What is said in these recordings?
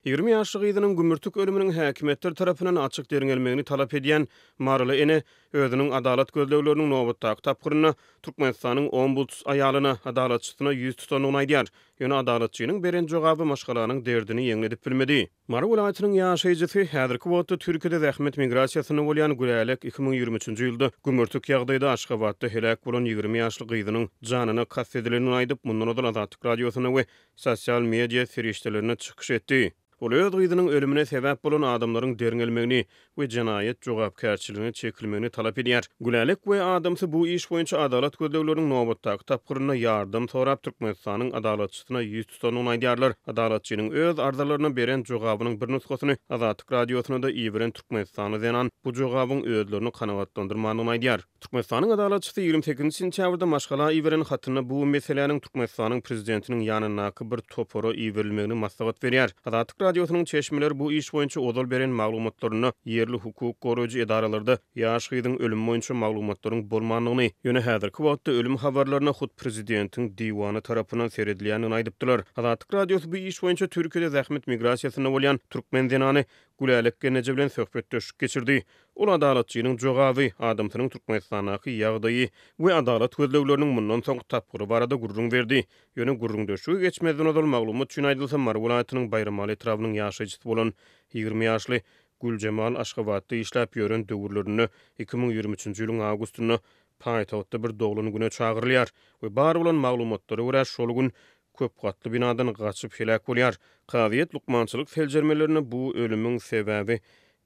20 ýaşlyk gyzynyň gümürtük ölüminiň häkimetler tarapyndan açyk derňelmegini talap edýän Marly ene özüniň adalat gözlegleriniň nobatdaky tapgyryna Türkmenistanyň ombuds aýalyna adalatçysyna ýüz tutanyny aýdýar. Ýöne adalatçynyň beren jogaby maşgalanyň derdini ýeňledip bilmedi. Mary welaýatynyň ýaşaýjysy häzirki wagtda Türkiýede zähmet migrasiýasyny bolýan Gülälek 2023-nji ýylda gümürtük ýagdaýda Aşgabatda helak bolan 20 ýaşlyk gyzynyň janyna kast edilenini aýdyp mundan odan Azatlyk radiosyna we sosial media serişdelerine çykyş etdi. Ol öz gyzynyň ölümine sebäp bolan adamlaryň derňelmegini we janaýat jogapkärçiligini çekilmegini talap edýär. Gülälek we adamsy bu iş boýunça adalat gözlegleriniň nobatdaky tapgyryna ýardym sorap Türkmenistanyň adalatçysyna ýüz tutanyny aýdýarlar. Adalatçynyň öz arzalaryna beren jogabynyň bir nusgasyny Azatlyk radiosyna da iýeren Türkmenistany denan bu jogabyň özlerini kanagatlandyrmagyny aýdýar. Türkmenistanyň adalatçysy 28 sentýabrda maşgala iýeren hatyna bu meseleniň Türkmenistanyň prezidentiniň ýanyna bir topora iýerilmegini maslahat berýär. Azatlyk radiosynyň çeşmeleri bu iş boýunça odal beren maglumatlaryny ýerli hukuk goraýjy edarelerinde ýaş gyzyň ölümi boýunça maglumatlaryň bolmanyny, ýöne häzirki wagtda ölüm habarlaryna hut prezidentiň diwany tarapyndan seredilýänini aýdypdylar. Azatlyk radiosy bu iş boýunça Türkiýede zähmet migrasiýasyna bolýan türkmen denany Gülälek Genece bilen söhbet döşük geçirdi. Ol adalatçynyň jogaby, adamsynyň Türkmenistanaky ýagdaýy we adalat gözlegleriniň mundan soň tapgyry barada gurrun berdi. Ýöne gurrun döşügi geçmezden odal maglumat üçin aýdylsa Mary welaýatynyň Bayramaly etrawynyň ýaşaýjysy bolan 20 ýaşly Güljemal Aşgabatda işläp ýören döwürlerini 2023-nji ýylyň awgustyny paýtagtda bir dogluny güne çagyrylýar we bar bolan maglumatlary görä şol gün köp gatly binadan gaçyp helak bolýar. Kaziýet lukmançylyk seljermelerini bu ölümüň sebäbi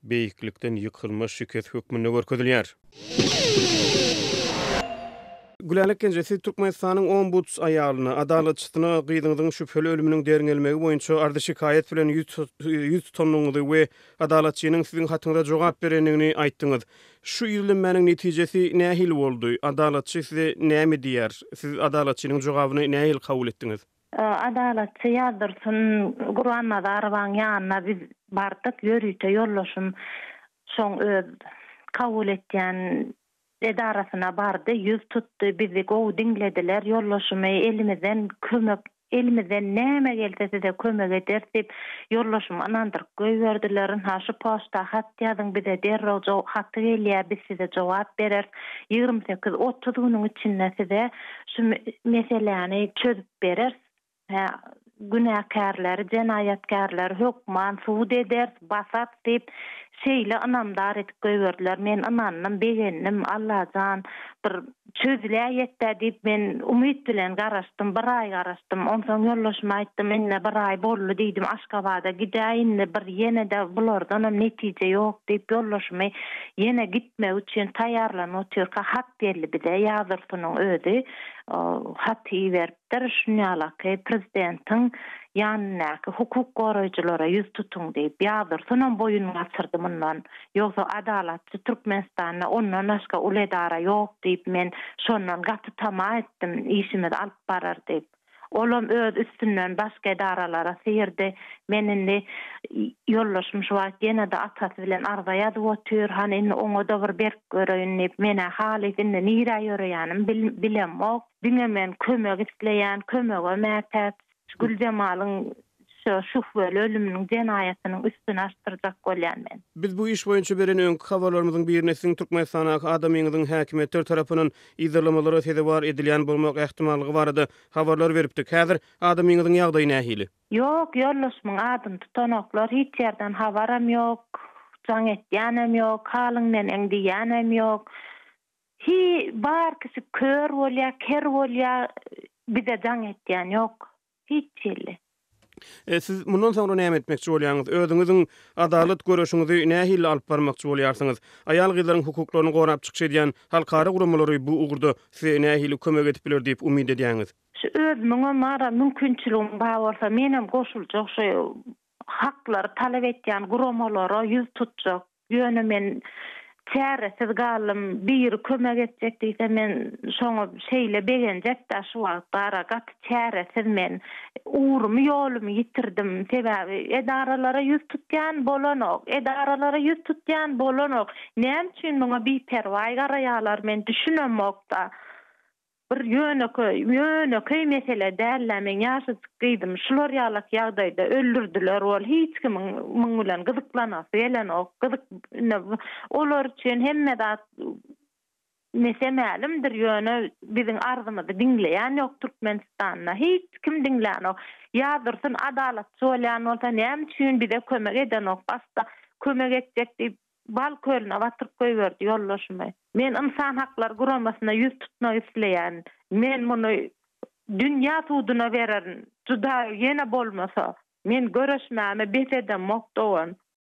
beýiklikden ýykylma şiket hökmüne görkezilýär. Gülälek Genjesi Türkmenistanyň ombuds aýalyna adalatçysyna gyzynyň şüpheli ölüminiň derňelmegi boýunça ardy şikaýet bilen ýüz tutanyňyzy we adalatçynyň siziň hatyňyza jogap berenligini aýtdyňyz. Şu ýylyň meniň netijesi nähil boldy? Adalatçy size näme diýär? Siz adalatçynyň jogabyny nähil kabul etdiňiz? Adalatçy ýazyrsyn Guran Nazarowanyň ýanyna biz bardyk, ýörüýte ýollaşym şoň öz kabul etýän edarasyna bardy, ýüz tutdy, bizi gowy diňlediler, ýollaşymy elimizden näme gelse size kömek eder diýip ýollaşymy anandyryp goýberdiler. Haşy posta hat ýazyň bize derrejw haty gelýär, biz size jogap berer. 28-30 güniň içinde size şu meseleni çözüp berer. Günäkärler, jenaýatkarlar hökman suud eder, basat diýip şeýle anamdar etip goýberdiler. Men ananyň begenim Allahjan bir çözüläýetde diýip men umyt bilen garaşdym, bir ay garaşdym. Ondan ýollaşyma aýtdym, indi bir ay boldy diýdim, Aşgabatda gidäýin, bir ýene-de bulardan netije ýok diýip ýollaşymy ýene gitmek üçin taýýarlanyp oturka hat berdi bize ýazyrsynyň özü. Hat beripdir, şunýalaky prezidentiň ýanynaky hukuk goraýjylara ýüz tutuň diýip ýazyrsynyň boýuny açyrdy mundan. Ýogsa adalatçy Türkmenistanda ondan başga ul edara ýok diýip men şondan gaty tama etdim, işimiz alyp barar diýip. Olam öz üstünden başga edaralara seyirdi. Meninde ýollaşymy şu wagt ýene-de atasy bilen arza ýazyp otur, hani oňa da bir berk göreýin diýip mene halysynda nire ýöreýänim bilemok. Diňe kömek isleýän, kömege mätäç Güljemalyň şüpheli ölüminiň jenaýatynyň üstüne açtyrjak bolýan men. Biz bu iş boýunça beren öňkü habarlarynyň birine siziň Türkmenistanaky adamyňyzyň häkimetler tarapyndan izlemelere sebäp edilýän bolmak ähtimallygy barady. Habarlar beripdik. Häzir adamyňyzyň ýagdaýy nähili? Ýok, ýollaşmaň adym tutanoklar hiç ýerden habaram ýok. Jaň etýänem ýok, halyňdan eňdiýänem ýok. Bar kişi kör bolýar, ker bolýar, bize jaň etýän ýok. Hiç ýerli. Siz mundan soňra näme etmekçi bolýaňyz? Özüňiziň adalet görüşiňizi nähil alyp barmakçy bolýarsyňyz? Aýal gyzlaryň hukuklaryny gorap çykyş edýän halkara guramalary bu ugurda size nähil kömek edip biler diýip umyt edýäňiz? Şu özüňe mara mümkinçiligim bar bolsa menem goşuljak şu haklary talap etýän guramalary ýüz tutjak. Ýöne men çäresiz galym bir kömek etjek diýse men şoňa şeýle begenjek da şu wagtlara gat çäresiz men uğrumy ýolumy ýitirdim. Sebäbi edaralara ýüz tutýan bolanok, edaralara ýüz tutýan bolanok. Näme üçin muňa bir perwaý garaýarlar men düşünemokda. bir yönököy mesele däl, men ýaşy çykdym. Şular ýalak ýagdaýda öldürdiler, ol hiç kim muň bilen gyzyklanasy gelen ok. Olar üçin hemme zat mesemälimdir ýöne biziň arzymyzy diňleýän ýok Türkmenistanda. Hiç kim diňlän ok. Ýazyrsyn adalat söýlän bolsa näme üçin bize kömek eden ok. Basta kömek etjek diýip bal kölüne batyryp goýberdi ýollaşmy. Men insan haklar guramasyna ýüz tutmak isleýän. Men muny dünýä tuğduna bererin. Juda ýene bolmasa men göreşmäme beteden mokdowan.